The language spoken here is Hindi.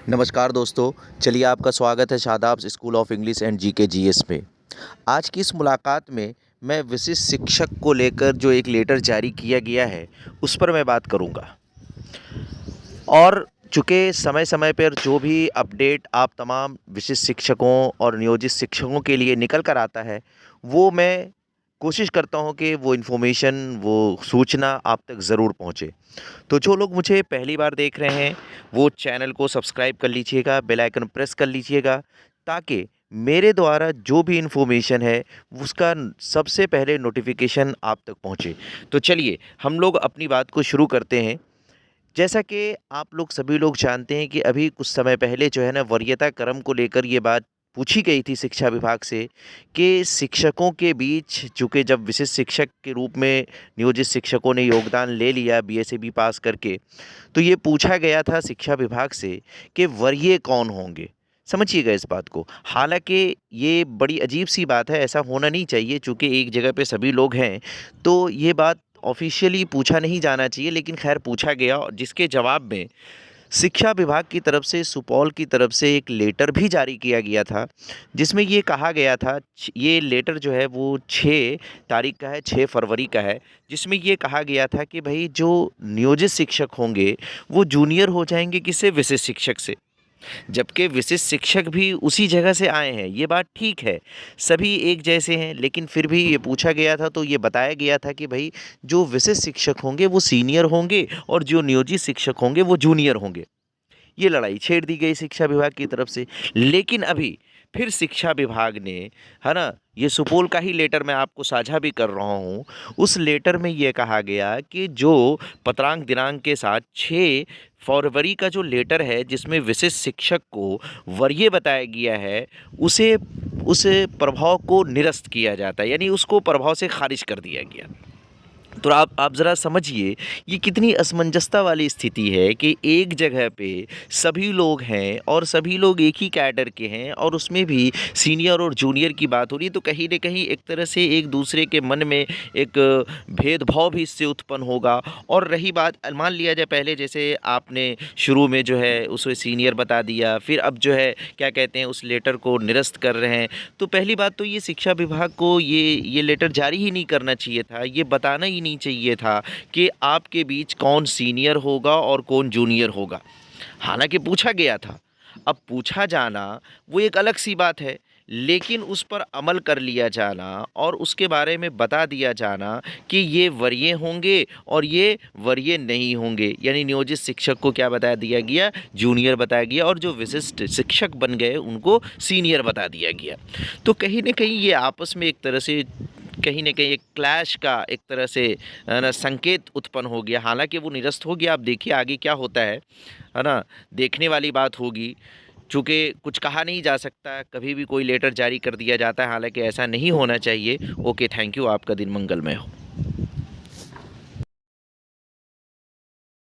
नमस्कार दोस्तों, चलिए आपका स्वागत है Shadab school of English and GK GS में। आज की इस मुलाकात में मैं विशिष्ट शिक्षक को लेकर जो एक लेटर जारी किया गया है, उस पर मैं बात करूँगा। और चूँकि समय-समय पर जो भी अपडेट आप तमाम विशिष्ट शिक्षकों और नियोजित शिक्षकों के लिए निकल कर आता है, वो मैं कोशिश करता हूँ कि वो इन्फॉर्मेशन, वो सूचना आप तक ज़रूर पहुँचे। तो जो लोग मुझे पहली बार देख रहे हैं, वो चैनल को सब्सक्राइब कर लीजिएगा, बेल आइकन प्रेस कर लीजिएगा, ताकि मेरे द्वारा जो भी इन्फॉर्मेशन है, उसका सबसे पहले नोटिफ़िकेशन आप तक पहुँचे। तो चलिए, हम लोग अपनी बात को शुरू करते हैं। जैसा कि आप लोग सभी लोग जानते हैं कि अभी कुछ समय पहले जो है ना वरीयता क्रम को लेकर ये बात पूछी गई थी शिक्षा विभाग से कि शिक्षकों के बीच, चूँकि जब विशिष्ट शिक्षक के रूप में नियोजित शिक्षकों ने योगदान ले लिया बीएसएबी पास करके, तो ये पूछा गया था शिक्षा विभाग से कि वरीय कौन होंगे। समझिएगा इस बात को। हालाँकि ये बड़ी अजीब-सी बात है, ऐसा होना नहीं चाहिए, चूँकि एक जगह पे सभी लोग हैं, तो ये बात ऑफ़िशियली पूछा नहीं जाना चाहिए, लेकिन ख़ैर पूछा गया और जिसके जवाब में शिक्षा विभाग की तरफ से, सुपौल की तरफ से एक लेटर भी जारी किया गया था, जिसमें ये कहा गया था, ये लेटर जो है वो 6 तारीख का है, 6 फरवरी का है, जिसमें ये कहा गया था कि भई जो नियोजित शिक्षक होंगे, वो जूनियर हो जाएँगे किससे? विशिष्ट शिक्षक से। जबकि विशिष्ट शिक्षक भी उसी जगह से आए हैं, ये बात ठीक है, सभी एक जैसे हैं, लेकिन फिर भी ये पूछा गया था तो ये बताया गया था कि भई जो विशिष्ट शिक्षक होंगे वो सीनियर होंगे और जो नियोजित शिक्षक होंगे वो जूनियर होंगे। ये लड़ाई छेड़ दी गई शिक्षा विभाग की तरफ से। लेकिन अभी फिर शिक्षा विभाग ने, है ना, ये सुपौल का ही लेटर मैं आपको साझा भी कर रहा हूँ। उस लेटर में ये कहा गया कि जो पत्रांक दिनांक के साथ 6 फरवरी का जो लेटर है, जिसमें विशिष्ट शिक्षक को वरीय बताया गया है, उस प्रभाव को निरस्त किया जाता है, यानी उसको प्रभाव से खारिज कर दिया गया। तो आप ज़रा समझिए, ये कितनी असमंजसता वाली स्थिति है कि एक जगह पे सभी लोग हैं और सभी लोग एक ही कैडर के हैं और उसमें भी सीनियर और जूनियर की बात हो रही है, तो कहीं न कहीं एक तरह से एक दूसरे के मन में एक भेदभाव भी इससे उत्पन्न होगा। और रही बात, मान लिया जाए पहले जैसे आपने शुरू में जो है उसे सीनियर बता दिया, फिर अब जो है क्या कहते हैं उस लेटर को निरस्त कर रहे हैं। तो पहली बात तो ये शिक्षा विभाग को ये लेटर जारी ही नहीं करना चाहिए था, ये बताना ही नहीं चाहिए था कि आपके बीच कौन सीनियर होगा और कौन जूनियर होगा। हालांकि पूछा गया था, अब पूछा जाना वो एक अलग सी बात है, लेकिन उस पर अमल कर लिया जाना और उसके बारे में बता दिया जाना कि ये वरीय होंगे और ये वरीय नहीं होंगे, यानी नियोजित शिक्षक को क्या बता दिया गया? जूनियर बताया गया, और जो विशिष्ट शिक्षक बन गए उनको सीनियर बता दिया गया। तो कहीं न कहीं ये आपस में एक तरह से, कहीं न कहीं एक क्लैश का एक तरह से ना संकेत उत्पन्न हो गया। हालाँकि वो निरस्त हो गया, अब देखिए आगे क्या होता है ना? देखने वाली बात होगी। चूँकि कुछ कहा नहीं जा सकता, कभी भी कोई लेटर जारी कर दिया जाता है, हालाँकि ऐसा नहीं होना चाहिए। ओके, थैंक यू, आपका दिन मंगलमय हो।